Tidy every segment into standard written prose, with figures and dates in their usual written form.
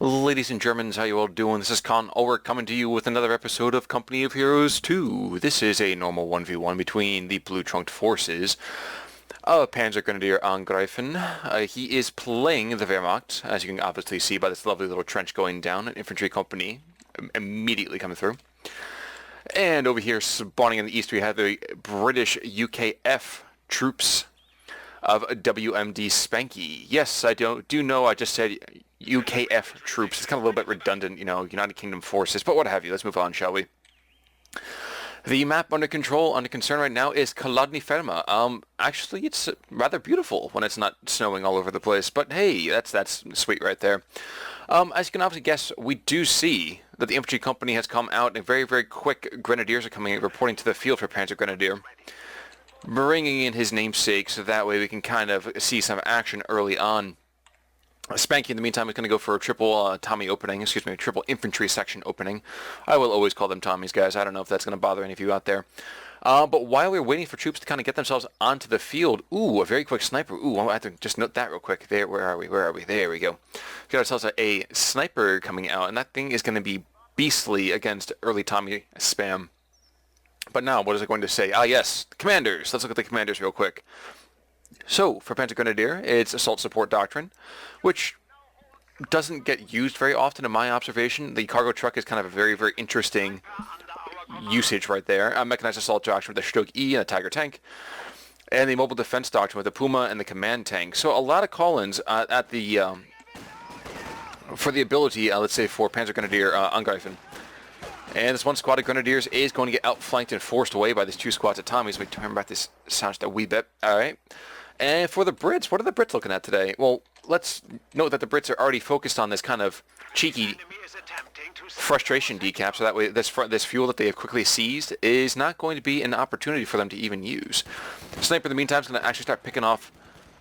Ladies and Germans, how you all doing? This is Con Ulrich coming to you with another episode of Company of Heroes 2. This is a normal 1v1 between the blue-trunked forces of PanzerGrenedierAngreifen. He is playing the Wehrmacht, as you can obviously see by this lovely little trench going down, an infantry company immediately coming through. And over here, spawning in the east, we have the British UKF troops of WmD Spanky. Yes, I do know I just said UKF troops. It's kind of a little bit redundant, you know, United Kingdom forces, but what have you. Let's move on, shall we? The map under concern right now is Kaladni Ferma. Actually, it's rather beautiful when it's not snowing all over the place, but hey, that's sweet right there. As you can obviously guess, we do see that the infantry company has come out, and very, very quick grenadiers are coming in, reporting to the field for Panzer Grenadier, bringing in his namesake, so that way we can kind of see some action early on. Spanky, in the meantime, is going to go for a triple Tommy opening, triple infantry section opening. I will always call them Tommies, guys. I don't know if that's going to bother any of you out there. But while we're waiting for troops to kind of get themselves onto the field, ooh, a very quick sniper. Ooh, I have to just note that real quick. There, where are we? There we go. We got ourselves a sniper coming out, and that thing is going to be beastly against early Tommy spam. But now, what is it going to say? Ah, yes, commanders. Let's look at the commanders real quick. So, for Panzer Grenadier, it's Assault Support Doctrine, which doesn't get used very often in my observation. The cargo truck is kind of a very, very interesting usage right there. Mechanized Assault Doctrine with the Stug E and the Tiger Tank, and the Mobile Defense Doctrine with the Puma and the Command Tank. So a lot of call-ins at the for the ability, let's say, for Panzer Grenadier Angreifen. And this one squad of Grenadiers is going to get outflanked and forced away by these two squads of Tommies. We turn back this sound just a wee bit. All right. And for the Brits, what are the Brits looking at today? Well, let's note that the Brits are already focused on this kind of cheeky frustration decap, so that way this fuel that they have quickly seized is not going to be an opportunity for them to even use. Sniper, in the meantime, is going to actually start picking off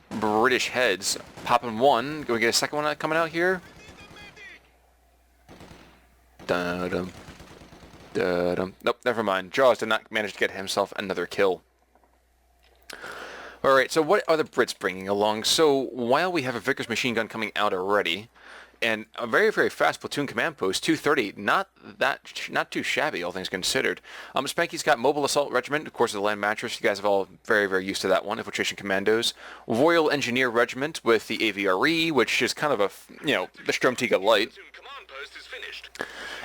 British heads. Popping one. Can we get a second one coming out here? Dun-dum. Nope, never mind. Jaws did not manage to get himself another kill. Alright, so what are the Brits bringing along? So, while we have a Vickers machine gun coming out already, and a very, very fast platoon command post, 230, not too shabby, all things considered. Spanky's got Mobile Assault Regiment, of course, the Land Mattress. You guys are all very, very used to that one. Infiltration Commandos. Royal Engineer Regiment with the AVRE, which is kind of a, the Stromtiga Light.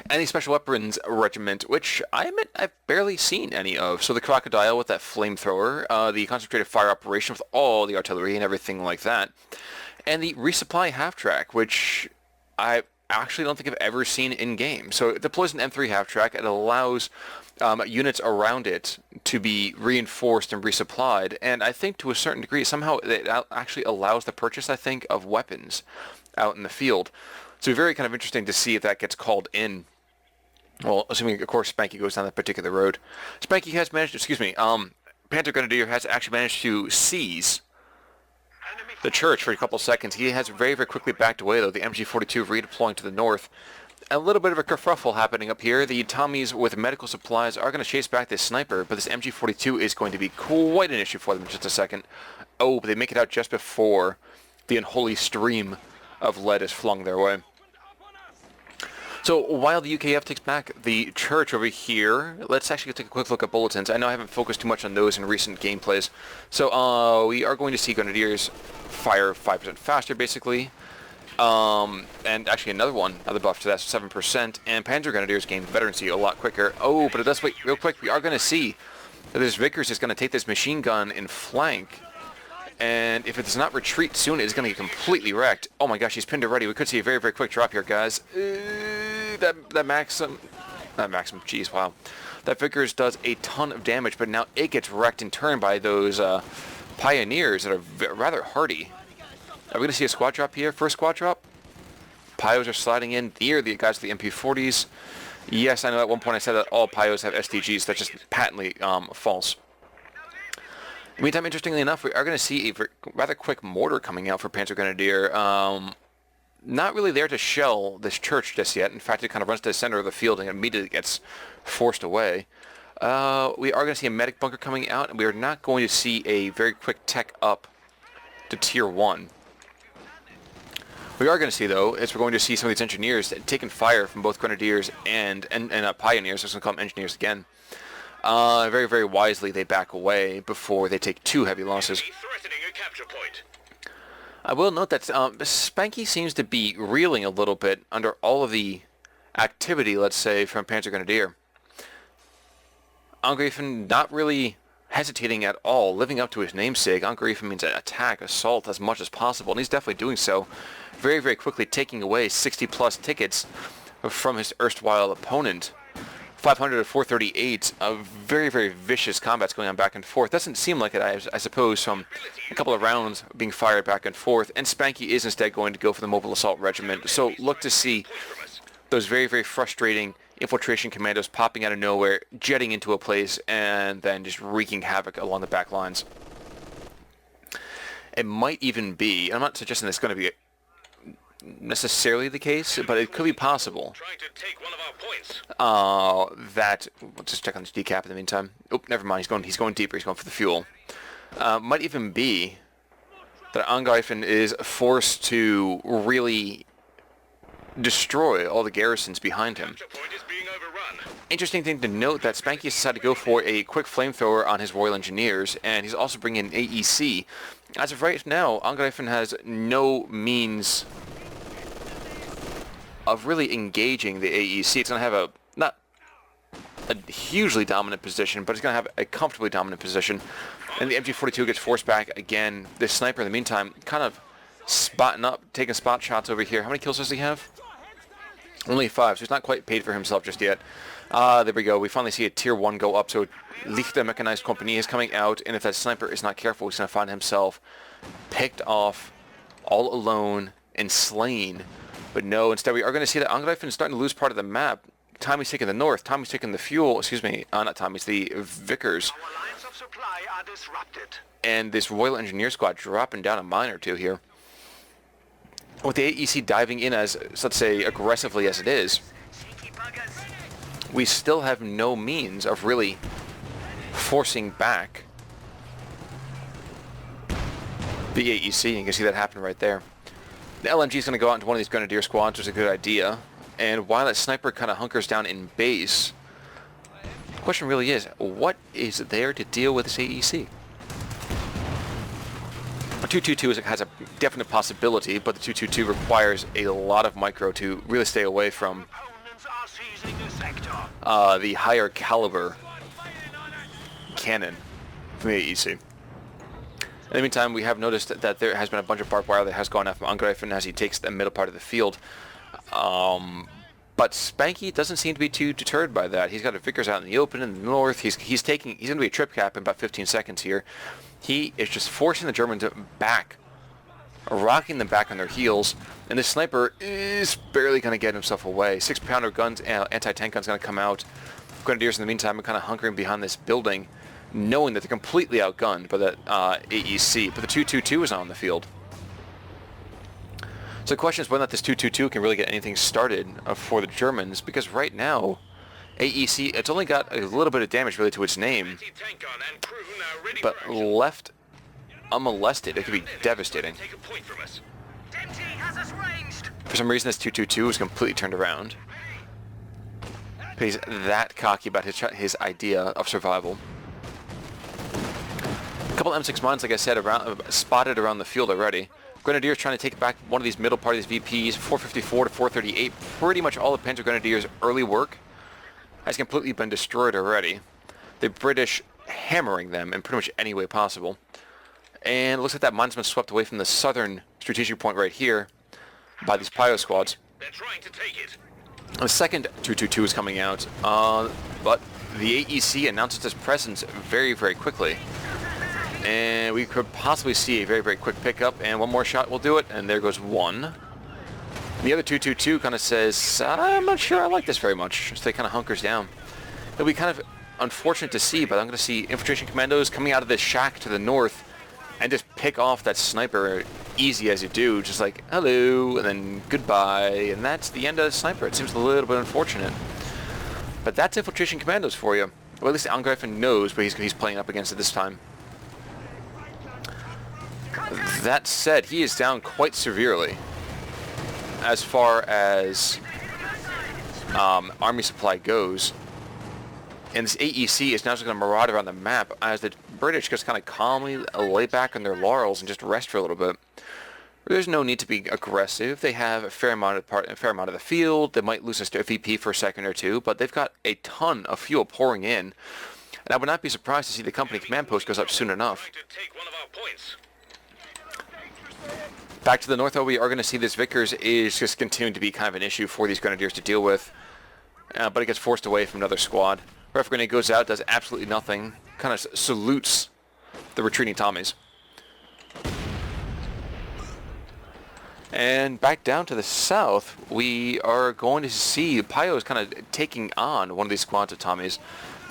And the Special Weapons Regiment, which I admit I've barely seen any of. So the Crocodile with that flamethrower, the Concentrated Fire Operation with all the artillery and everything like that, and the Resupply Half-Track, which I actually don't think I've ever seen in-game. So it deploys an M3 half-track. It allows units around it to be reinforced and resupplied, and I think to a certain degree, somehow it actually allows the purchase, I think, of weapons out in the field. So very kind of interesting to see if that gets called in. Well, assuming, of course, Spanky goes down that particular road. Spanky has managed, Panzer Grenadier has actually managed to seize the church for a couple seconds. He has very, very quickly backed away, though. The MG-42 redeploying to the north. A little bit of a kerfuffle happening up here. The Tommies with medical supplies are going to chase back this sniper, but this MG-42 is going to be quite an issue for them in just a second. Oh, but they make it out just before the unholy stream of lead is flung their way. So while the UKF takes back the church over here, let's actually take a quick look at bulletins. I know I haven't focused too much on those in recent gameplays. So we are going to see Grenadiers fire 5% faster, basically. And actually another buff to that, 7%. And Panzer Grenadiers gain veterancy a lot quicker. Oh, but it does wait real quick. We are going to see that this Vickers is going to take this machine gun in flank. And if it does not retreat soon, it's going to get completely wrecked. Oh my gosh, he's pinned already. We could see a very, very quick drop here, guys. That Maxim, jeez, wow. That Vickers does a ton of damage, but now it gets wrecked in turn by those Pioneers that are rather hardy. Are we going to see a squad drop here? First squad drop? Pios are sliding in. Here, the guys with the MP40s. Yes, I know at one point I said that all Pios have STGs. That's just patently false. Meantime, interestingly enough, we are going to see a rather quick mortar coming out for Panzer Grenadier. Not really there to shell this church just yet. In fact, it kind of runs to the center of the field and immediately gets forced away. We are going to see a medic bunker coming out, and we are not going to see a very quick tech up to Tier 1. We are going to see, though, is we're going to see some of these engineers taking fire from both grenadiers and pioneers. I'm just going to call them engineers again. Very, very wisely, they back away before they take too heavy losses. Threatening a capture point. I will note that Spanky seems to be reeling a little bit under all of the activity, let's say, from PanzerGrenedier. Angreifen not really hesitating at all, living up to his namesake. Angreifen means attack, assault as much as possible, and he's definitely doing so. Very, very quickly taking away 60-plus tickets from his erstwhile opponent. 500 to 438 of very, very vicious combats going on back and forth. Doesn't seem like it, I suppose, from a couple of rounds being fired back and forth. And Spanky is instead going to go for the Mobile Assault Regiment. So look to see those very, very frustrating infiltration commandos popping out of nowhere, jetting into a place, and then just wreaking havoc along the back lines. It might even be, I'm not suggesting it's going to be necessarily the case, but it could be possible. Trying to take one of our points. That we'll just check on his decap in the meantime. Oh, never mind. He's going deeper. He's going for the fuel. Might even be that Angreifen is forced to really destroy all the garrisons behind him. Capture point is being overrun. Interesting thing to note that Spanky decided to go for a quick flamethrower on his Royal Engineers, and he's also bringing in AEC. As of right now, Angreifen has no means of really engaging the AEC. It's going to have a, not a hugely dominant position, but it's going to have a comfortably dominant position. And the MG42 gets forced back again. This sniper, in the meantime, kind of spotting up, taking spot shots over here. How many kills does he have? Only 5, so he's not quite paid for himself just yet. There we go. We finally see a tier 1 go up, so Lichte Mechanized Company is coming out, and if that sniper is not careful, he's going to find himself picked off, all alone, and slain. But no, instead we are going to see that Angreifen is starting to lose part of the map. Tommy's taking the north, Tommy's taking the fuel, excuse me, not Tommy's, the Vickers. Our lines of supply are disrupted. And this Royal Engineer Squad dropping down a mine or two here. With the AEC diving in as, let's say, aggressively as it is, we still have no means of really forcing back the AEC. You can see that happen right there. The LMG is going to go out into one of these Grenadier squads, which is a good idea. And while that sniper kind of hunkers down in base, the question really is, what is there to deal with this AEC? A 222 has a definite possibility, but the 222 requires a lot of micro to really stay away from the higher caliber cannon from the AEC. In the meantime, we have noticed that there has been a bunch of barbed wire that has gone out from Angreifen as he takes the middle part of the field. But Spanky doesn't seem to be too deterred by that. He's got a Vickers out in the open in the north. He's going to be a trip cap in about 15 seconds here. He is just forcing the Germans back, rocking them back on their heels, and this sniper is barely going to get himself away. 6-pounder guns, anti-tank guns going to come out. Grenadiers in the meantime are kind of hunkering behind this building, knowing that they're completely outgunned by the AEC, but the 222 is on the field. So the question is whether or not this 222 can really get anything started for the Germans, because right now, AEC, it's only got a little bit of damage really to its name, but left unmolested, it could be devastating. For some reason this 222 is completely turned around. But he's that cocky about his idea of survival. A couple M6 mines, like I said, spotted around the field already. Grenadiers trying to take back one of these middle part of these VPs, 454 to 438. Pretty much all of PanzerGrenadier's early work has completely been destroyed already. The British hammering them in pretty much any way possible. And it looks like that mine's been swept away from the southern strategic point right here by these Pio squads. They're trying to take it. The second 222 is coming out, but the AEC announces its presence very, very quickly. And we could possibly see a very, very quick pickup, and one more shot will do it, and there goes one. The other 222 kind of says, I'm not sure I like this very much, so they kind of hunkers down. It'll be kind of unfortunate to see, but I'm going to see infiltration commandos coming out of this shack to the north and just pick off that sniper easy as you do, just like, hello, and then goodbye, and that's the end of the sniper. It seems a little bit unfortunate. But that's infiltration commandos for you. Well, at least Angreifen knows, but he's playing up against it this time. That said, he is down quite severely. as far as army supply goes. And this AEC is now just going to maraud around the map as the British just kind of calmly lay back on their laurels and just rest for a little bit. There's no need to be aggressive. They have a fair amount of the field. They might lose a VP for a second or two, but they've got a ton of fuel pouring in. And I would not be surprised to see the company command post goes up soon enough. Back to the north, though, we are going to see this Vickers is just continuing to be kind of an issue for these Grenadiers to deal with. But it gets forced away from another squad. Ref Grenade goes out, does absolutely nothing. Kind of salutes the retreating Tommies. And back down to the south, we are going to see Pio is kind of taking on one of these squads of Tommies.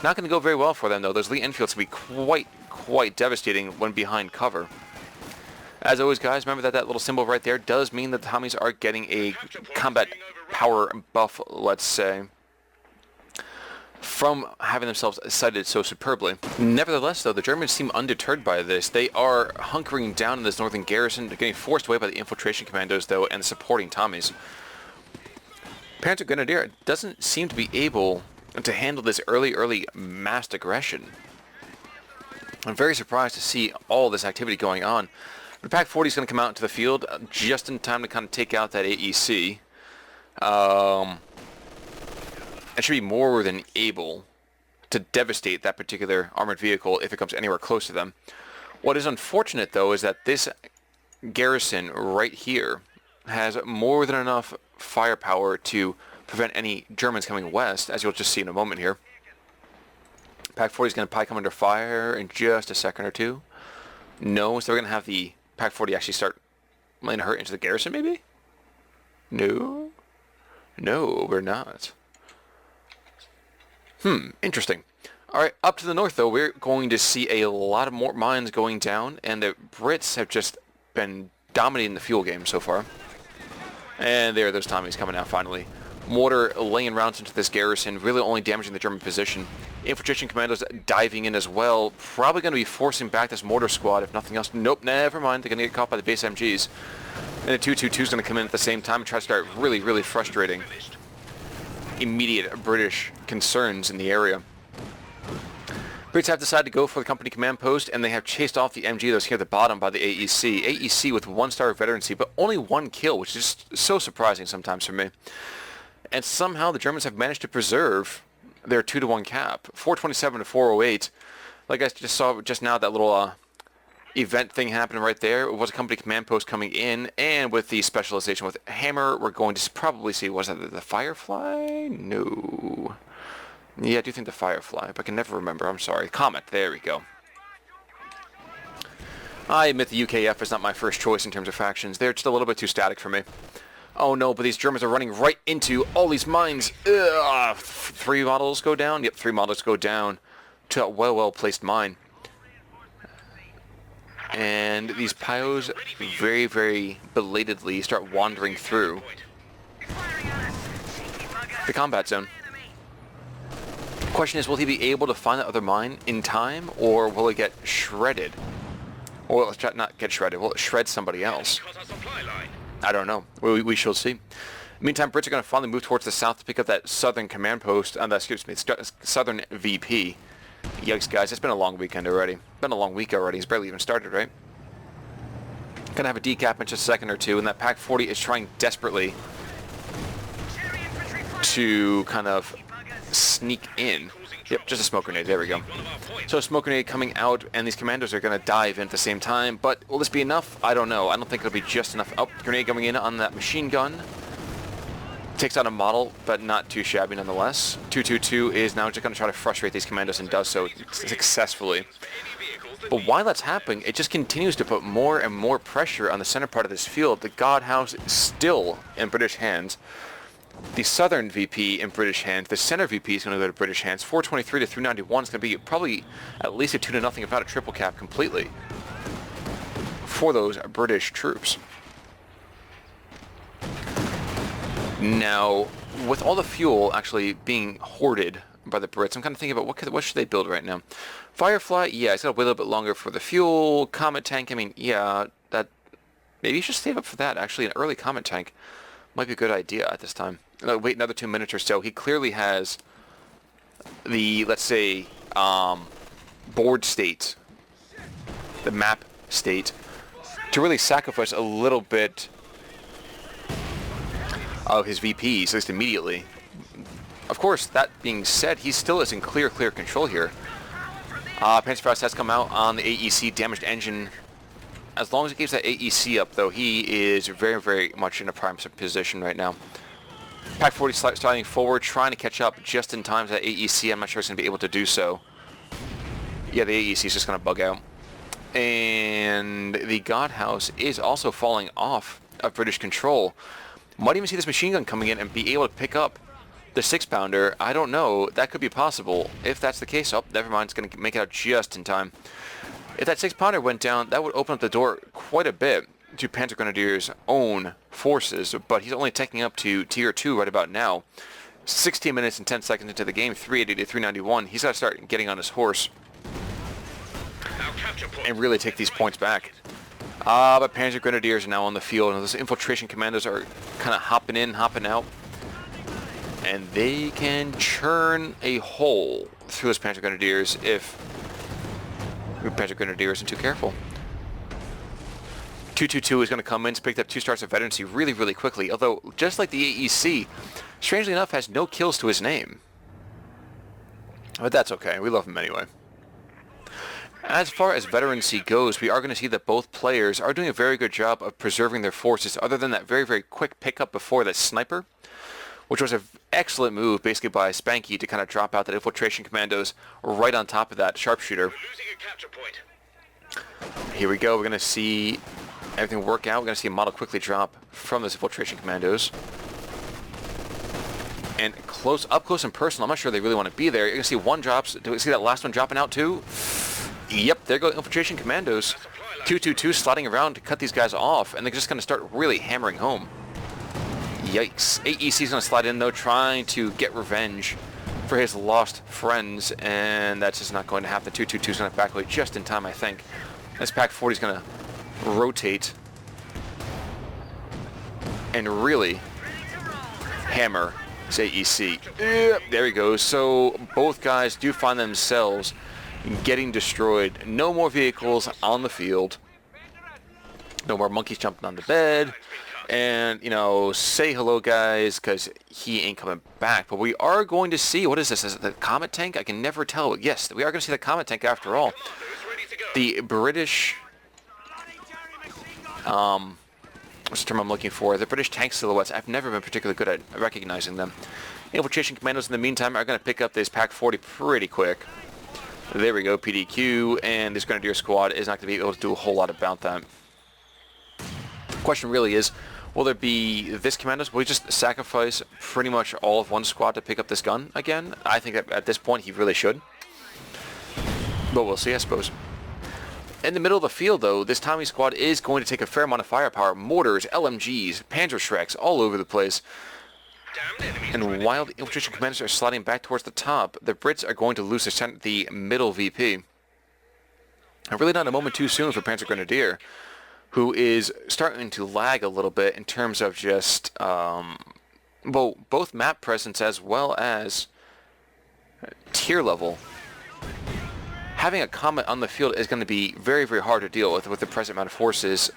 Not going to go very well for them, though. Those Lee Enfields can be quite devastating when behind cover. As always, guys, remember that little symbol right there does mean that the Tommies are getting a combat power buff, let's say, from having themselves cited so superbly. Nevertheless, though, the Germans seem undeterred by this. They are hunkering down in this northern garrison, getting forced away by the infiltration commandos, though, and the supporting Tommies. PanzerGrenedier doesn't seem to be able to handle this early massed aggression. I'm very surprised to see all this activity going on. The Pack 40 is going to come out into the field just in time to kind of take out that AEC. It should be more than able to devastate that particular armored vehicle if it comes anywhere close to them. What is unfortunate, though, is that this garrison right here has more than enough firepower to prevent any Germans coming west, as you'll just see in a moment here. Pack 40 is going to probably come under fire in just a second or two. No, so we're going to have the Pack 40 actually start laying a hurt into the garrison, maybe? No? No, we're not. Interesting. Alright, up to the north, though, we're going to see a lot of more mines going down, and the Brits have just been dominating the fuel game so far. And there are those Tommies coming out, finally. Mortar laying rounds into this garrison, really only damaging the German position. Infiltration commandos diving in as well, probably going to be forcing back this mortar squad, if nothing else. Nope, never mind, they're going to get caught by the base MGs. And the 222 is going to come in at the same time and try to start really frustrating immediate British concerns in the area. Brits have decided to go for the company command post, and they have chased off the MG that was here at the bottom by the AEC. AEC with 1-star veterancy, but only 1 kill, which is just so surprising sometimes for me. And somehow the Germans have managed to preserve their 2-to-1 cap, 427 to 408. Like I just saw just now, that little event thing happening right there. It was a company command post coming in, and with the specialization with Hammer, we're going to probably see, was that the Firefly? No. Yeah, I do think the Firefly, but I can never remember. I'm sorry. Comet. There we go. I admit the UKF is not my first choice in terms of factions. They're just a little bit too static for me. Oh no, but these Germans are running right into all these mines. Ugh, 3 models go down? Yep, 3 models go down to a well-placed mine. And these Pios very belatedly start wandering through the combat zone. Question is, will he be able to find that other mine in time, or will it get shredded? Or will it not get shredded? Will it shred somebody else? I don't know. We shall see. Meantime, Brits are going to finally move towards the south to pick up that southern command post, southern VP. Yikes, guys, it's been a long weekend already. Been a long week already. It's barely even started, right? Gonna have a decap in just a second or two, and that Pack 40 is trying desperately to kind of sneak in. Yep, just a smoke grenade. There we go. So a smoke grenade coming out, and these commandos are going to dive in at the same time. But will this be enough? I don't know. I don't think it'll be just enough. Oh, grenade going in on that machine gun. Takes out a model, but not too shabby nonetheless. 222 is now just going to try to frustrate these commandos and does so successfully. But while that's happening, it just continues to put more and more pressure on the center part of this field. The God House is still in British hands. The southern VP in British hands. The center VP is going to go to British hands. 423 to 391 is going to be probably at least a 2-0, if not a triple cap completely for those British troops. Now, with all the fuel actually being hoarded by the Brits, I'm kind of thinking about what should they build right now. Firefly, yeah, it's got to wait a little bit longer for the fuel. Comet tank, I mean, yeah, that maybe you should save up for that, actually, an early Comet tank. might be a good idea at this time. Wait another 2 minutes or so. He clearly has the, let's say, board state, the map state, to really sacrifice a little bit of his VPs, at least immediately. Of course, that being said, he still is in clear control here. Panzerfaust has come out on the AEC damaged engine. As long as he keeps that AEC up, though, he is very much in a prime position right now. Pack 40 sliding forward, trying to catch up just in time to that AEC. I'm not sure he's going to be able to do so. Yeah, the AEC is just going to bug out. And the God House is also falling off of British control. Might even see this machine gun coming in and be able to pick up the 6-pounder. I don't know. That could be possible. If that's the case, oh, never mind. It's going to make it out just in time. If that 6-pounder went down, that would open up the door quite a bit to PanzerGrenedier's own forces, but he's only taking up to Tier 2 right about now. 16 minutes and 10 seconds into the game, 380 to 391. He's got to start getting on his horse and really take these points back. But PanzerGrenadiers are now on the field, and those infiltration commandos are kind of hopping in, hopping out. And they can churn a hole through those PanzerGrenadiers if PanzerGrenadier isn't too careful. 222 is going to come in to pick up 2 stars of veterancy really quickly, although just like the AEC, strangely enough has no kills to his name. But that's okay, we love him anyway. As far as veterancy goes, we are going to see that both players are doing a very good job of preserving their forces, other than that very quick pickup before that sniper, which was an excellent move basically by Spanky to kind of drop out that infiltration commandos right on top of that sharpshooter. We're losing a capture point. Here we go, we're going to see everything work out. We're going to see a model quickly drop from those infiltration commandos. And up close and personal, I'm not sure they really want to be there. You're going to see one drops. Do we see that last one dropping out too? Yep, there go infiltration commandos. 222 sliding around to cut these guys off, and they're just going to start really hammering home. Yikes. AEC's going to slide in, though, trying to get revenge for his lost friends, and that's just not going to happen. 222's going to back away just in time, I think. This Pack 40's going to rotate and really hammer his AEC. Yep, there he goes. So both guys do find themselves getting destroyed. No more vehicles on the field. No more monkeys jumping on the bed. And, you know, say hello, guys, because he ain't coming back. But we are going to see, what is this? Is it the Comet Tank? I can never tell. Yes, we are going to see the Comet Tank after all. The British, what's the term I'm looking for? The British tank silhouettes. I've never been particularly good at recognizing them. Infiltration commandos in the meantime are going to pick up this Pack 40 pretty quick. There we go, PDQ, and this Grenadier squad is not going to be able to do a whole lot about that. The question really is, will there be this commandos? Will he just sacrifice pretty much all of one squad to pick up this gun again? I think at this point he really should. But we'll see, I suppose. In the middle of the field, though, this Tommy squad is going to take a fair amount of firepower. Mortars, LMGs, Panzer Shreks, all over the place. And while the infiltration commanders are sliding back towards the top, the Brits are going to lose the middle VP. And really not a moment too soon for PanzerGrenadier, who is starting to lag a little bit in terms of just, well, both map presence as well as tier level. Having a Comet on the field is going to be very hard to deal with the present amount of forces.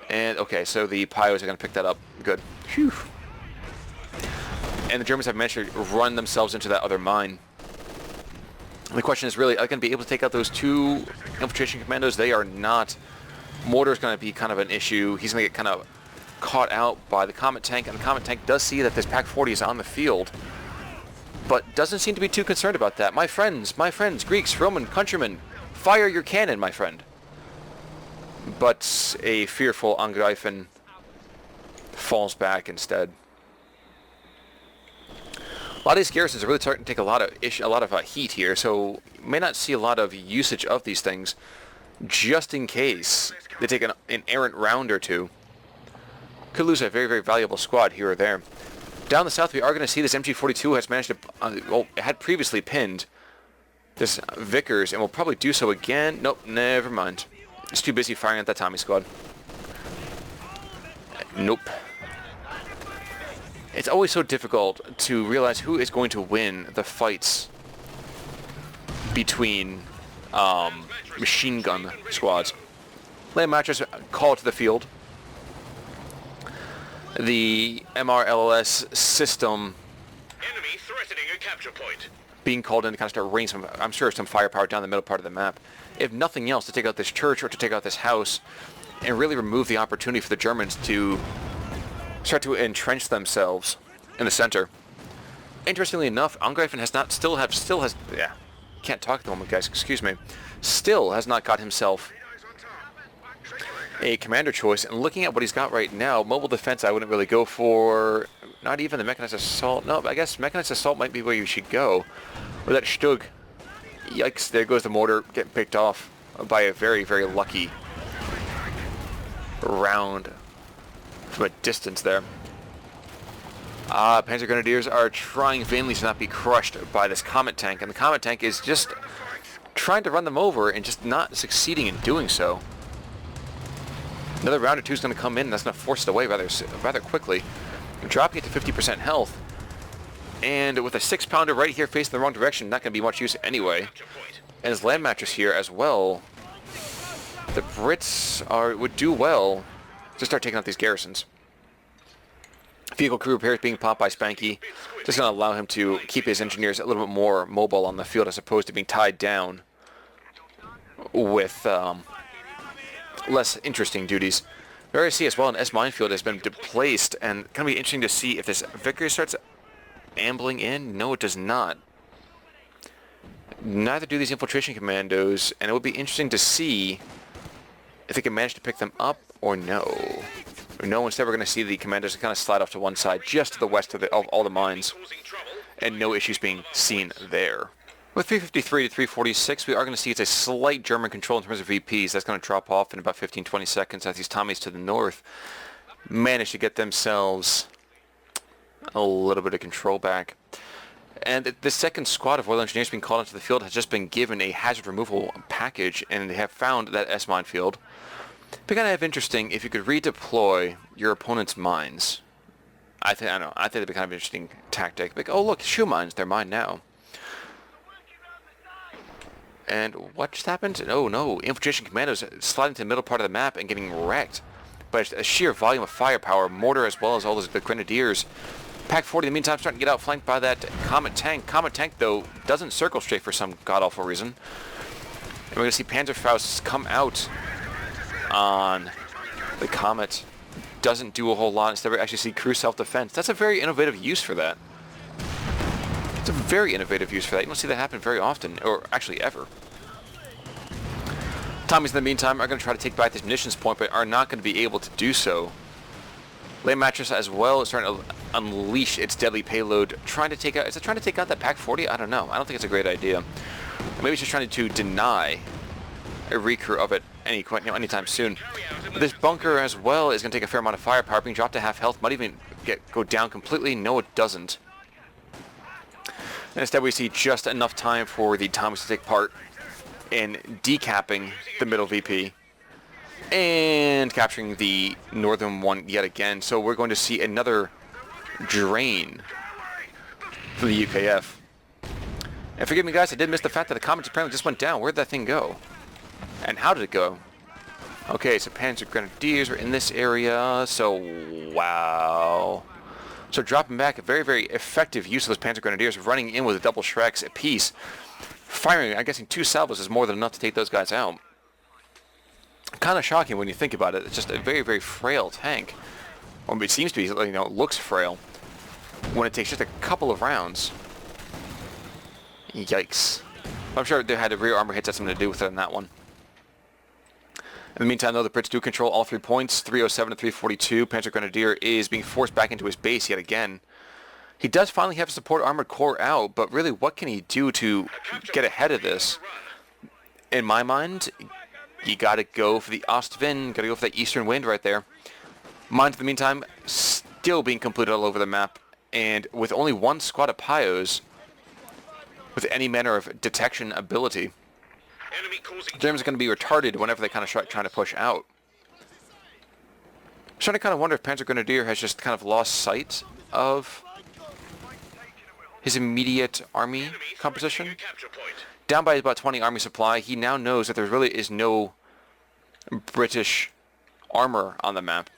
And, okay, so the Pios are going to pick that up. Good. Phew. And the Germans have managed to run themselves into that other mine. And the question is really, are they going to be able to take out those 2 infiltration commandos? They are not. Mortar's going to be kind of an issue. He's going to get kind of caught out by the Comet Tank, and the Comet Tank does see that this Pack 40 is on the field, but doesn't seem to be too concerned about that. My friends, Greeks, Roman, countrymen, fire your cannon, my friend. But a fearful Angreifen falls back instead. A lot of these garrisons are really starting to take a lot of heat here, so you may not see a lot of usage of these things, just in case they take an errant round or two. Could lose a very valuable squad here or there. Down the south, we are going to see this MG42 has managed to, well, it had previously pinned this Vickers, and will probably do so again. Nope, never mind. It's too busy firing at that Tommy squad. Nope. It's always so difficult to realize who is going to win the fights between machine gun squads. Land mattress call to the field. The MRLS system Enemy threatening a capture point. being called in to kind of start raining some, I'm sure, some firepower down the middle part of the map. If nothing else, to take out this church or to take out this house and really remove the opportunity for the Germans to start to entrench themselves in the center. Interestingly enough, Angreifen has not, still has, can't talk at the moment, guys, excuse me, still has not got himself a commander choice, and looking at what he's got right now, mobile defense I wouldn't really go for, not even the mechanized assault. No, I guess mechanized assault might be where you should go. Or that Stug. Yikes, there goes the mortar getting picked off by a very, very lucky round from a distance there. Panzer Grenadiers are trying vainly to not be crushed by this Comet tank, and the Comet tank is just trying to run them over and just not succeeding in doing so. Another round or two is going to come in, and that's going to force it away rather quickly. Dropping it to 50% health. And with a 6-pounder right here facing the wrong direction, not going to be much use anyway. And his land mattress here as well. The Brits would do well to start taking out these garrisons. Vehicle crew repairs being popped by Spanky. Just going to allow him to keep his engineers a little bit more mobile on the field as opposed to being tied down with less interesting duties. We already see as well an S minefield has been displaced, and it's going to be interesting to see if this Vickers starts ambling in. No, it does not. Neither do these infiltration commandos, and it would be interesting to see if they can manage to pick them up or no. No, instead we're going to see the commandos kind of slide off to one side, just to the west of all the mines, and no issues being seen there. With 353 to 346, we are going to see it's a slight German control in terms of VPs. That's going to drop off in about 15-20 seconds as these Tommies to the north manage to get themselves a little bit of control back. And the second squad of Royal Engineers being called into the field has just been given a hazard removal package, and they have found that S minefield. Be kind of interesting if you could redeploy your opponent's mines. I think that'd be kind of an interesting tactic. Like, oh look, shoe mines, they're mine now. And what just happened? Oh no, infiltration commandos sliding to the middle part of the map and getting wrecked by a sheer volume of firepower, mortar as well as all the grenadiers. Pack 40 in the meantime starting to get outflanked by that Comet tank. Comet tank though doesn't circle straight for some god-awful reason. And we're going to see Panzerfausts come out on the Comet. Doesn't do a whole lot. Instead we actually see crew self-defense. That's a very innovative use for that. It's a very innovative use for that. You don't see that happen very often, or actually ever. Tommies in the meantime are going to try to take back this munitions point, but are not going to be able to do so. Land mattress as well is starting to unleash its deadly payload, trying to take out. Is it trying to take out that Pack 40? I don't know. I don't think it's a great idea. Maybe it's just trying to deny a recruit of it anytime soon. But this bunker as well is going to take a fair amount of firepower, being dropped to half health. Might even go down completely. No, it doesn't. And instead we see just enough time for the Tommies to take part in decapping the middle VP and capturing the northern one yet again. So we're going to see another drain for the UKF. And forgive me guys, I did miss the fact that the Comet apparently just went down. Where'd that thing go? And how did it go? Okay, so Panzer Grenadiers are in this area, so wow. So dropping back, a very, very effective use of those Panzer Grenadiers, running in with a double Shreks apiece. Firing, I'm guessing 2 salvos is more than enough to take those guys out. Kind of shocking when you think about it. It's just a very, very frail tank. Or it seems to be, it looks frail. When it takes just a couple of rounds. Yikes. I'm sure they had a rear armor hits had something to do with it in that one. In the meantime, though, the Brits do control all 3 points, 307 to 342. Panzer Grenadier is being forced back into his base yet again. He does finally have support armored core out, but really, what can he do to get ahead of this? In my mind, you gotta go for the Ostwind, gotta go for that eastern wind right there. Mines, in the meantime, still being completed all over the map, and with only 1 squad of Pyos with any manner of detection ability. Germans are going to be retarded whenever they kind of trying to push out. I'm starting to kind of wonder if Panzer Grenadier has just kind of lost sight of his immediate army Enemy composition. threatening a capture point. Down by about 20 army supply, he now knows that there really is no British armor on the map.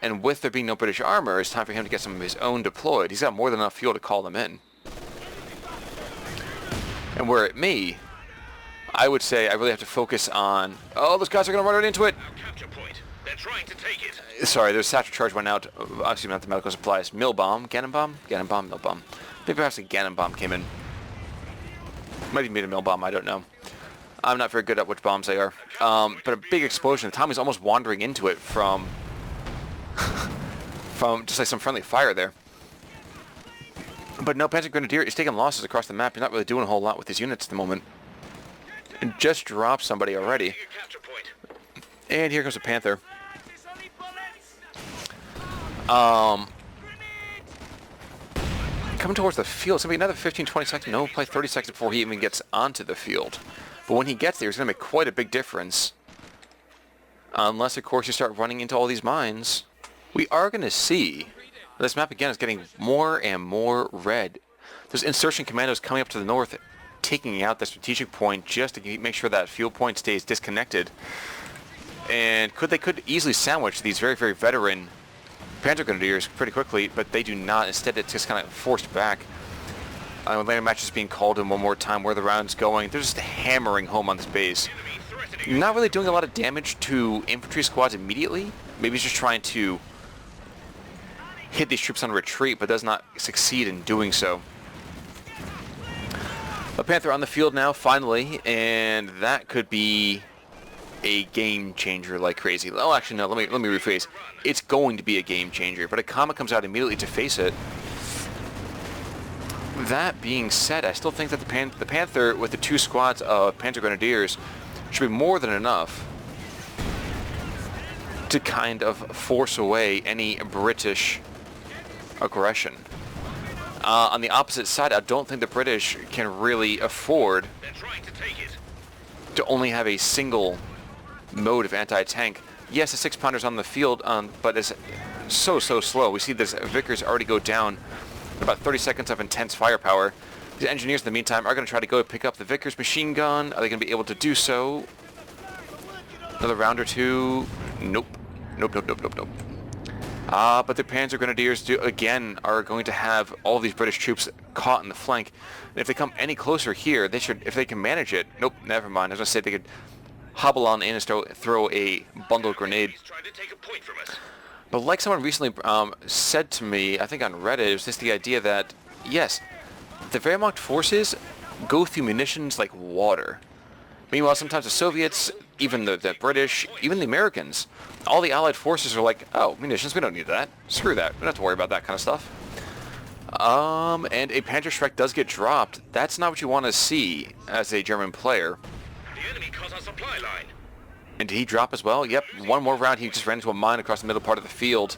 And with there being no British armor, it's time for him to get some of his own deployed. He's got more than enough fuel to call them in. And were it me, I would say I really have to focus on... Oh, those guys are going to run right into it! Our capture point. They're trying to take it. Sorry, their satchel charge went out. Obviously not the medical supplies. Mill bomb. Gannon bomb? Gannon bomb, mill bomb. Maybe perhaps a Gannon bomb came in. Might even be a mill bomb, I don't know. I'm not very good at which bombs they are. But a big explosion. Tommy's almost wandering into it from... from just like some friendly fire there. But no, PanzerGrenedier is taking losses across the map. He's not really doing a whole lot with his units at the moment. And just dropped somebody already. A capture point. And here comes a Panther. Coming towards the field. It's going to be another 15-20 seconds. No, probably 30 seconds before he even gets onto the field. But when he gets there, it's going to make quite a big difference. Unless, of course, you start running into all these mines. We are going to see this map again is getting more and more red. There's insertion commandos coming up to the north, taking out the strategic point just to make sure that fuel point stays disconnected. And they could easily sandwich these very, very veteran PanzerGrenadiers pretty quickly, but they do not. Instead, it's just kind of forced back. Landing matches being called in one more time. Where the round's going, they're just hammering home on this base. Not really doing a lot of damage to infantry squads immediately. Maybe he's just trying to hit these troops on retreat, but does not succeed in doing so. A Panther on the field now, finally, and that could be a game changer like crazy. Oh, actually, no, let me rephrase. It's going to be a game changer, but a Comet comes out immediately to face it. That being said, I still think that the Panther with the 2 squads of PanzerGrenadiers should be more than enough to kind of force away any British aggression. On the opposite side, I don't think the British can really afford to only have a single mode of anti-tank. Yes, the 6-pounder's on the field, but it's so slow. We see this Vickers already go down in about 30 seconds of intense firepower. The engineers, in the meantime, are going to try to go pick up the Vickers machine gun. Are they going to be able to do so? Another round or two? Nope. Nope. But the PanzerGrenadiers are going to have all these British troops caught in the flank. And if they come any closer here, they should, if they can manage it. Nope, never mind. I was going to say they could hobble on in and throw a bundled grenade. But like someone recently said to me, I think on Reddit, it was just the idea that, yes, the Wehrmacht forces go through munitions like water. Meanwhile, sometimes the Soviets, even the British, even the Americans, all the Allied forces are like, oh, munitions, we don't need that. Screw that. We don't have to worry about that kind of stuff. And a Panzerschreck does get dropped. That's not what you want to see as a German player. The enemy cut our supply line. And did he drop as well? Yep, one more round. He just ran into a mine across the middle part of the field.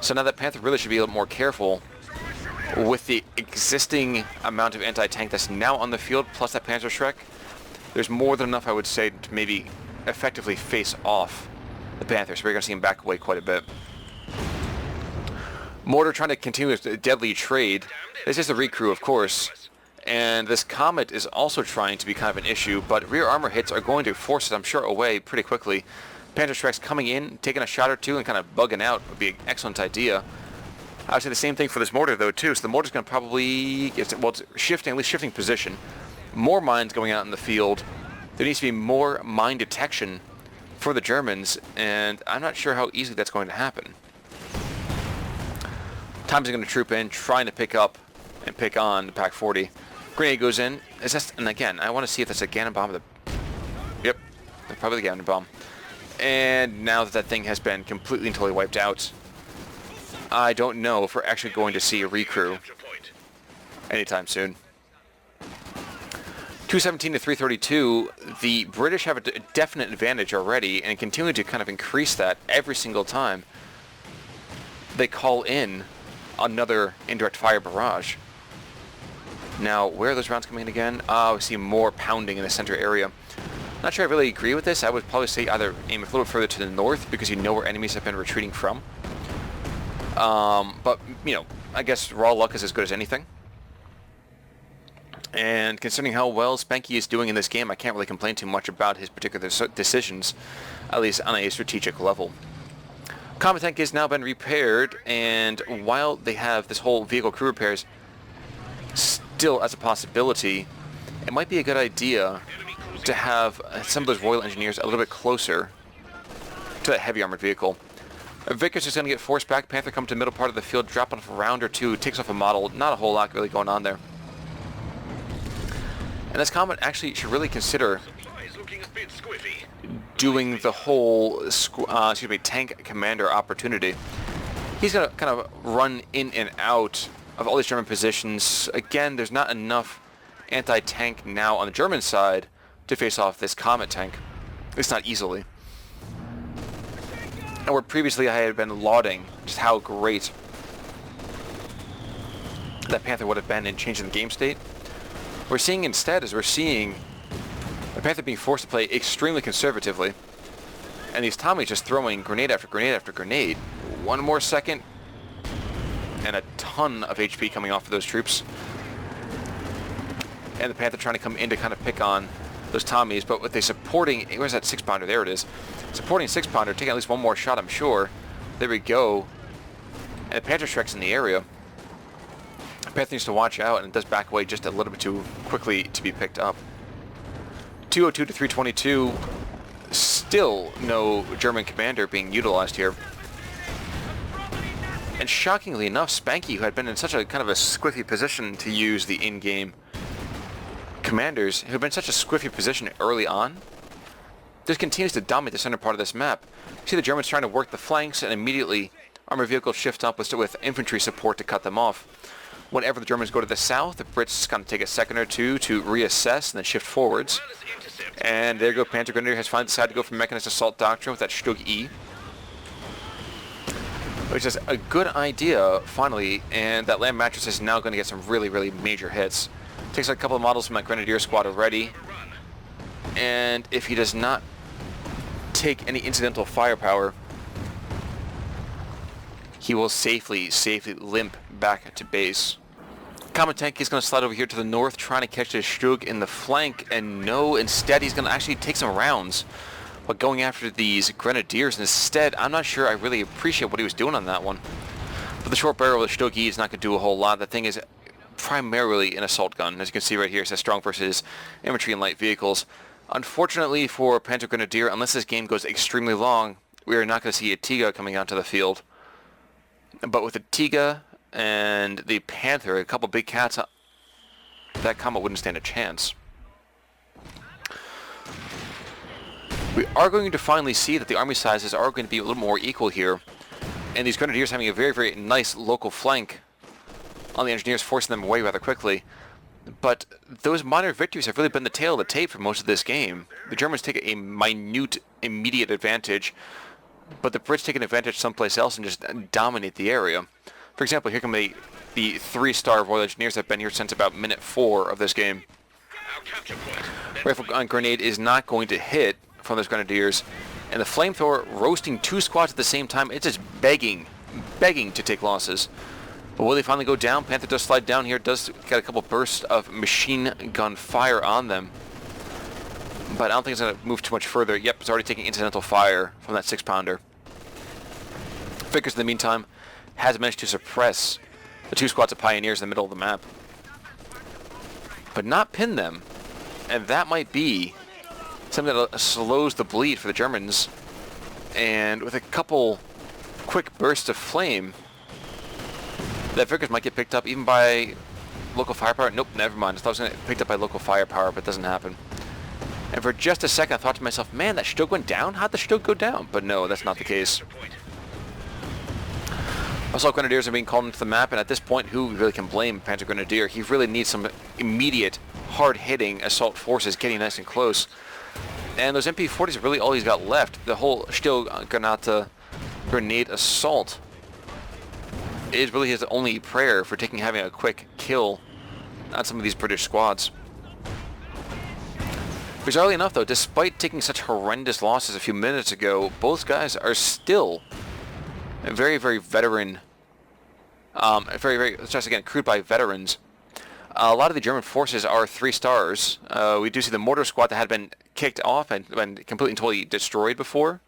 So now that Panther really should be a little more careful with the existing amount of anti-tank that's now on the field, plus that Panzerschreck. There's more than enough, I would say, to maybe effectively face off the Panther. So we're going to see him back away quite a bit. Mortar trying to continue his deadly trade. This is the recrew, of course. And this Comet is also trying to be kind of an issue, but rear armor hits are going to force it, I'm sure, away pretty quickly. Panzerschreck's coming in, taking a shot or two, and kind of bugging out would be an excellent idea. I would say the same thing for this mortar, though, too. So the mortar's going to probably... it's shifting, at least shifting position. More mines going out in the field. There needs to be more mine detection for the Germans, and I'm not sure how easily that's going to happen. Times are going to troop in, trying to pick up and pick on the Pak-40. Grenade goes in. And again, I want to see if that's a Gannon bomb. Yep, probably the Gannon bomb. And now that thing has been completely and totally wiped out, I don't know if we're actually going to see a recrew anytime soon. 217 to 332, the British have a definite advantage already and continue to kind of increase that every single time they call in another indirect fire barrage. Now, where are those rounds coming in again? We see more pounding in the center area. Not sure I really agree with this. I would probably say either aim a little further to the north because you know where enemies have been retreating from. But, you know, I guess raw luck is as good as anything. And considering how well Spanky is doing in this game, I can't really complain too much about his particular decisions, at least on a strategic level. Comet tank has now been repaired, and while they have this whole vehicle crew repairs still as a possibility, it might be a good idea to have some of those Royal Engineers a little bit closer to that heavy armored vehicle. Vickers is going to get forced back. Panther comes to the middle part of the field, dropping off a round or two, takes off a model. Not a whole lot really going on there. And this Comet actually should really consider doing the whole tank commander opportunity. He's going to kind of run in and out of all these German positions. Again, there's not enough anti-tank now on the German side to face off this Comet tank. At least not easily. And where previously I had been lauding just how great that Panther would have been in changing the game state, we're seeing instead is we're seeing the Panther being forced to play extremely conservatively, and these Tommies just throwing grenade after grenade after grenade. One more second, and a ton of HP coming off of those troops. And the Panther trying to come in to kind of pick on those Tommies, but with a supporting, where's that 6-pounder? There it is. Supporting 6-pounder, taking at least one more shot, I'm sure. There we go. And the Panther Shrek's in the area. The Panther needs to watch out, and it does back away just a little bit too quickly to be picked up. 202 to 322. Still no German commander being utilized here. And shockingly enough, Spanky, who had been in such a kind of a squiffy position to use the in-game commanders, who had been in such a squiffy position early on, just continues to dominate the center part of this map. You see the Germans trying to work the flanks, and immediately armored vehicles shift up with infantry support to cut them off. Whenever the Germans go to the south, the Brits kind of take a second or two to reassess and then shift forwards. And there you go, PanzerGrenadier has finally decided to go for mechanized assault doctrine with that Stug E, which is a good idea, finally, and that land mattress is now going to get some really, really major hits. Takes a couple of models from that Grenadier squad already, and if he does not take any incidental firepower, he will safely limp back to base. Comet tank is going to slide over here to the north, trying to catch this Stug in the flank, and no, instead he's going to actually take some rounds but going after these Grenadiers instead. I'm not sure I really appreciate what he was doing on that one. But the short barrel of the Stug E is not going to do a whole lot. That thing is primarily an assault gun. As you can see right here, it says strong versus infantry and light vehicles. Unfortunately for PanzerGrenadier, unless this game goes extremely long, we are not going to see a Tiga coming out to the field. But with the Tiga and the Panther, a couple big cats, that Comet wouldn't stand a chance. We are going to finally see that the army sizes are going to be a little more equal here, and these Grenadiers having a very, very nice local flank on the Engineers, forcing them away rather quickly. But those minor victories have really been the tail of the tape for most of this game. The Germans take a minute, immediate advantage, but the Brits take an advantage someplace else and just dominate the area. For example, here come the 3-star Royal Engineers that have been here since about minute 4 of this game. Rifle gun grenade is not going to hit from those Grenadiers, and the flamethrower roasting 2 squads at the same time. It's just begging to take losses. But will they finally go down? Panther does slide down here, does get a couple bursts of machine gun fire on them, but I don't think it's going to move too much further. Yep, it's already taking incidental fire from that 6-pounder. Vickers in the meantime has managed to suppress the 2 squads of Pioneers in the middle of the map, but not pin them, and that might be something that slows the bleed for the Germans. And with a couple quick bursts of flame, that Vickers might get picked up even by local firepower. Nope, never mind. I thought it was going to get picked up by local firepower, but it doesn't happen. And for just a second I thought to myself, man, that Stug went down? How'd the Stug go down? But no, that's not the case. Assault Grenadiers are being called into the map, and at this point, who really can blame PanzerGrenadier? He really needs some immediate, hard-hitting assault forces getting nice and close. And those MP40s are really all he's got left. The whole Stilgranate grenade assault is really his only prayer for having a quick kill on some of these British squads. Bizarrely enough, though, despite taking such horrendous losses a few minutes ago, both guys are still very, very veteran Very, very, just again, crewed by veterans. A lot of the German forces are 3 stars. We do see the mortar squad that had been kicked off and been completely and totally destroyed before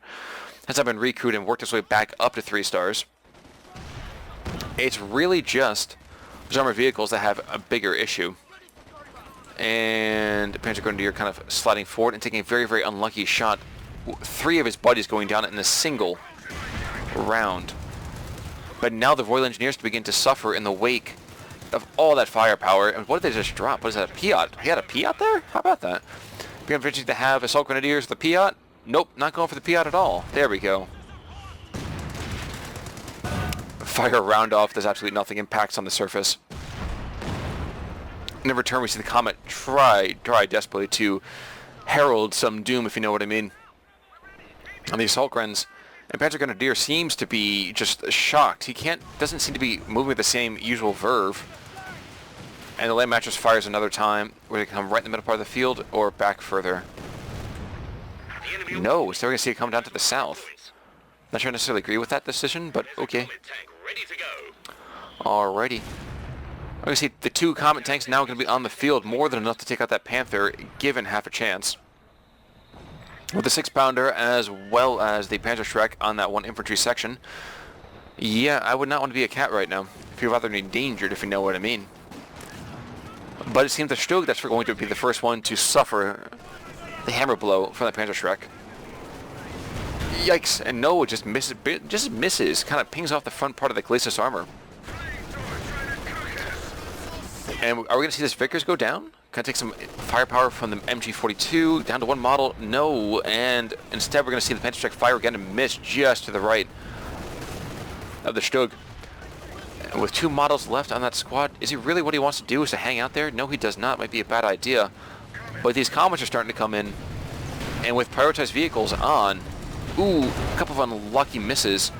has now been recruited and worked its way back up to 3 stars. It's really just armored vehicles that have a bigger issue. And PanzerGrenadier kind of sliding forward and taking a very, very unlucky shot. 3 of his buddies going down in a single round. But now the Royal Engineers begin to suffer in the wake of all that firepower. And what did they just drop? What is that, a Piat? He had a Piat there? How about that? Being to have Assault Grenadiers with the Piat? Nope, not going for the Piat at all. There we go. Fire a round off. There's absolutely nothing. Impacts on the surface. In return, we see the Comet try desperately to herald some doom, if you know what I mean. On the Assault Grens, and PanzerGrenadier seems to be just shocked. He doesn't seem to be moving with the same usual verve. And the Land Mattress fires another time. Where they come right in the middle part of the field or back further. No, so we're going to see it come down to the south. Not sure I necessarily agree with that decision, but okay. Alrighty. We're going to see the 2 Comet tanks now going to be on the field, more than enough to take out that Panther, given half a chance. With the 6-pounder as well as the Panzer Shrek on that 1 infantry section. Yeah, I would not want to be a cat right now. If you're rather endangered, if you know what I mean. But it seems the Stug that's going to be the first one to suffer the hammer blow from the Panzer Shrek. Yikes, and no, it just misses, kind of pings off the front part of the Glacis armor. And are we going to see this Vickers go down? Can I take some firepower from the MG42 down to 1 model? No, and instead we're going to see the Panzer Shrek fire again and miss just to the right of the Stug. And with 2 models left on that squad, is he really what he wants to do is to hang out there? No, he does not. Might be a bad idea. But these Comets are starting to come in, and with prioritized vehicles on, ooh, a couple of unlucky misses.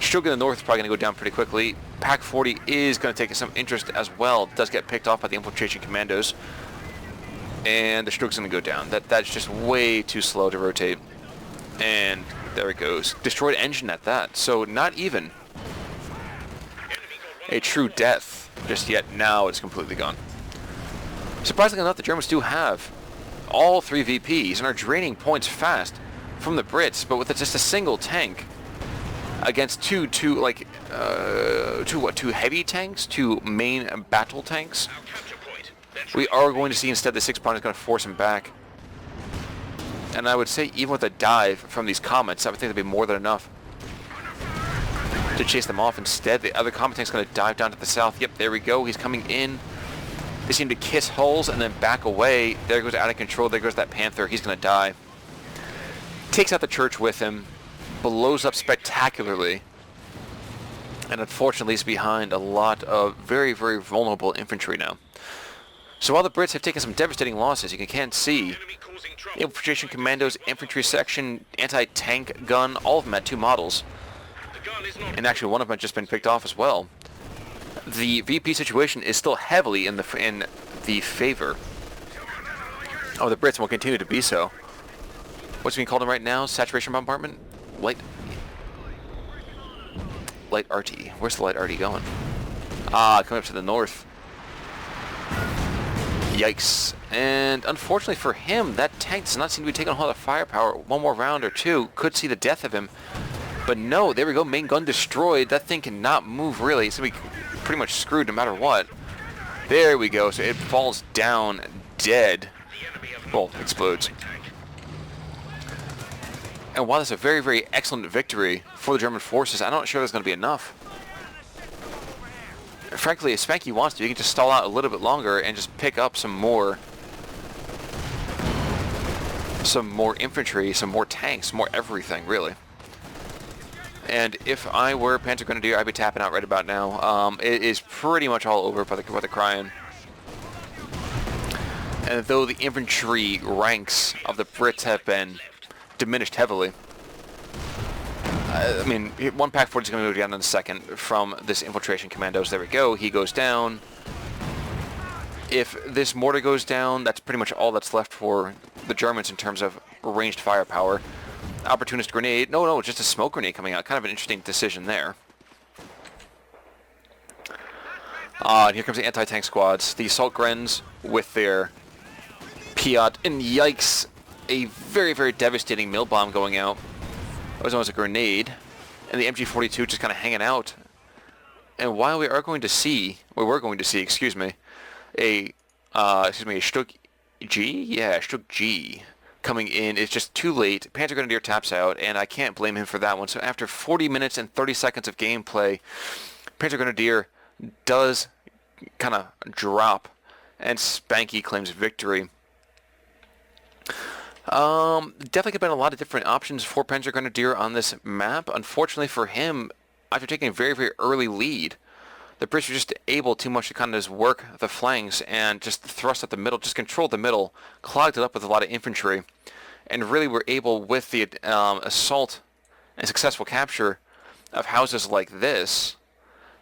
Stug in the north is probably going to go down pretty quickly. Pack 40 is going to take some interest as well. It does get picked off by the infiltration commandos. And the Stug's going to go down. That's just way too slow to rotate. And there it goes. Destroyed engine at that. So not even a true death just yet. Now it's completely gone. Surprisingly enough, the Germans do have all 3 VPs and are draining points fast from the Brits, but with just a single tank against two heavy tanks, 2 main battle tanks. We are going to see instead the 6-pounder is going to force him back. And I would say even with a dive from these Comets, I would think that'd be more than enough to chase them off. Instead, the other Comet tank's going to dive down to the south. Yep, there we go. He's coming in. They seem to kiss hulls and then back away. There goes out of control. There goes that Panther. He's going to die. Takes out the church with him. Blows up spectacularly. And unfortunately is behind a lot of very, very vulnerable infantry now. So while the Brits have taken some devastating losses, you can see infiltration commandos, infantry section, anti-tank gun, all of them at 2 models. And actually one of them had just been picked off as well. The VP situation is still heavily in the favor of the Brits and will continue to be so. What's being called in right now? Saturation bombardment? Light RT. Where's the light RT going? Ah, coming up to the north. Yikes. And unfortunately for him, that tank does not seem to be taking a whole lot of firepower. 1 more round or 2 could see the death of him. But no, there we go. Main gun destroyed. That thing cannot move really. It's going to be pretty much screwed no matter what. There we go. So it falls down dead. Well, explodes. And while that's a very, very excellent victory for the German forces, I'm not sure that's going to be enough. Frankly, if Spanky wants to, you can just stall out a little bit longer and just pick up some more infantry, some more tanks, more everything, really. And if I were PanzerGrenadier, I'd be tapping out right about now. It is pretty much all over by the crying. And though the infantry ranks of the Brits have been diminished heavily, I mean, 1 Pack 40 is going to go down in a second from this infiltration commandos. There we go. He goes down. If this mortar goes down, that's pretty much all that's left for the Germans in terms of ranged firepower. Opportunist grenade. No, just a smoke grenade coming out. Kind of an interesting decision there. And here comes the anti-tank squads. The assault Grens with their Piat. And yikes, a very, very devastating mill bomb going out. That was almost a grenade. And the MG42 just kind of hanging out. And while we were going to see, excuse me, a Stuck G? Yeah, Stuck G coming in. It's just too late. PanzerGrenedier taps out, and I can't blame him for that one. So after 40 minutes and 30 seconds of gameplay, PanzerGrenedier does kind of drop, and Spanky claims victory. Definitely could have been a lot of different options for PanzerGrenedier on this map. Unfortunately for him, after taking a very, very early lead, the Brits were just able too much to kind of just work the flanks and just thrust at the middle, just control the middle, clogged it up with a lot of infantry, and really were able, with the assault and successful capture of houses like this,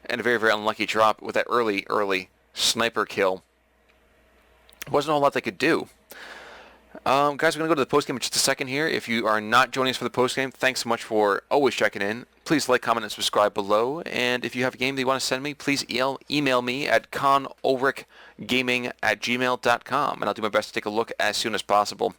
and a very, very unlucky drop with that early sniper kill. Wasn't a whole lot they could do. Guys, we're going to go to the postgame in just a second here. If you are not joining us for the postgame, thanks so much for always checking in. Please like, comment, and subscribe below. And if you have a game that you want to send me, please email me at conulrichgaming@gmail.com, and I'll do my best to take a look as soon as possible.